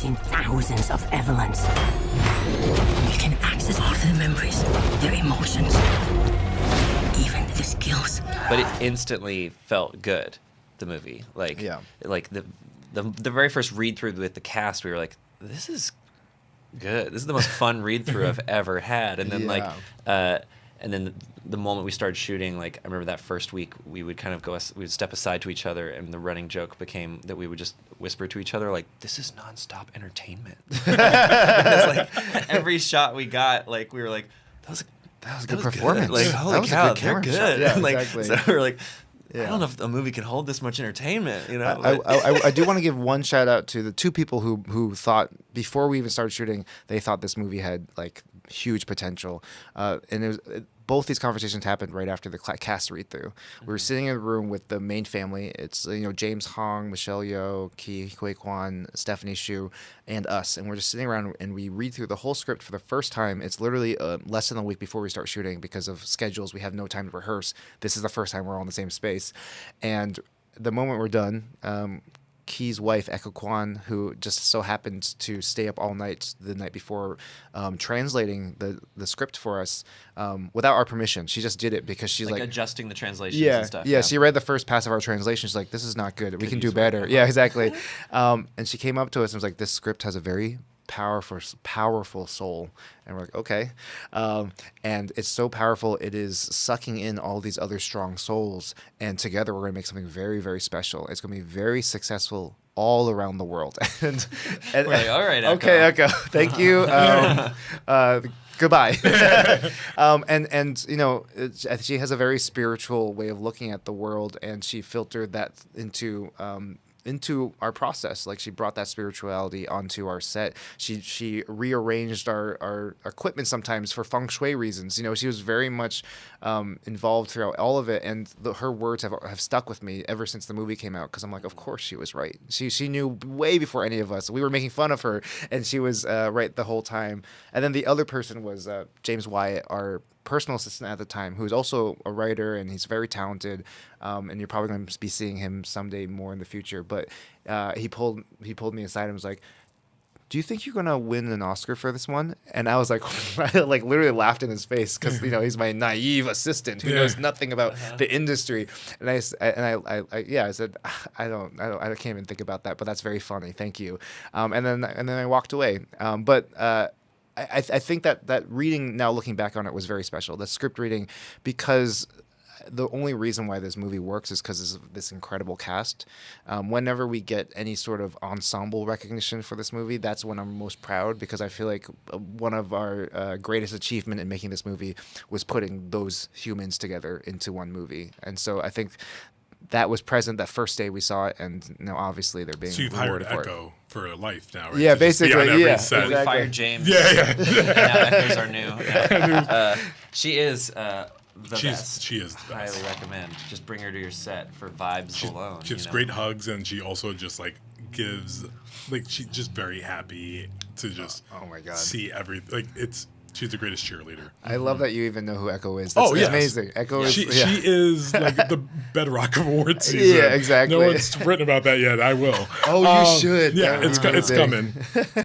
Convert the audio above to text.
seen thousands of Evelyns. You can access all of their memories, their emotions, even their skills. But it instantly felt good, the movie. Like, like the very first read-through with the cast, we were like, this is good. This is the most fun read-through I've ever had. And then and then the moment we started shooting, like I remember that first week, we would kind of we would step aside to each other, and the running joke became that we would just whisper to each other, like, "This is nonstop entertainment." Because, like, every shot we got, like we were like, "That was a good performance." Good. Like, holy cow, they're good. Yeah, like, exactly. So we were like, I don't know if a movie can hold this much entertainment, you know. I do want to give one shout out to the two people who thought before we even started shooting, they thought this movie had like huge potential, and it was. Both these conversations happened right after the cast read through. We were sitting in the room with the main family. It's James Hong, Michelle Yeoh, Ki Hui Kwan, Stephanie Hsu, and us. And we're just sitting around and we read through the whole script for the first time. It's literally less than a week before we start shooting because of schedules. We have no time to rehearse. This is the first time we're all in the same space. And the moment we're done, Ki's wife, Echo Kwan, who just so happened to stay up all night the night before translating the script for us without our permission. She just did it because she's like adjusting the translations and stuff. Yeah, she read the first pass of our translation. She's like, this is not good. We can do better. Yeah, exactly. And she came up to us and was like, this script has a very powerful soul. And we're like, okay. And it's so powerful, it is sucking in all these other strong souls, and together we're going to make something very, very special. It's going to be very successful all around the world. and we're like, all right, Echo. Okay, Echo, thank you. Goodbye. And she has a very spiritual way of looking at the world, and she filtered that into our process. Like, she brought that spirituality onto our set. She rearranged our equipment sometimes for feng shui reasons. She was very much involved throughout all of it, and her words have stuck with me ever since the movie came out, because I'm like, of course she was right. She knew way before any of us. We were making fun of her, and she was right the whole time. And then the other person was James Wyatt, our personal assistant at the time, who's also a writer, and he's very talented, and you're probably going to be seeing him someday more in the future. But he pulled me aside and was like, do you think you're going to win an Oscar for this one? And I was like, I like literally laughed in his face, because he's my naive assistant who knows nothing about the industry. And I said, I can't even think about that, but that's very funny. Thank you. And then I walked away. I think that reading, now looking back on it, was very special. The script reading, because the only reason why this movie works is because of this incredible cast. Whenever we get any sort of ensemble recognition for this movie, that's when I'm most proud, because I feel like one of our greatest achievement in making this movie was putting those humans together into one movie. And so I think that was present that first day we saw it, and now obviously they're being rewarded. So you've hired for Echo for life now, right? Yeah, basically, yeah. Exactly. We fired James. Yeah. Now Echo's our new. She is the best. She is the best. Highly recommend. Just bring her to your set for vibes alone. She gives great hugs, and she also just gives, she's just very happy to just oh my God, see everything. She's the greatest cheerleader. I love that you even know who Echo is. That's amazing. Echo is... She is the bedrock of award season. Yeah, exactly. No one's written about that yet. I will. Oh, you should. Yeah, it's coming.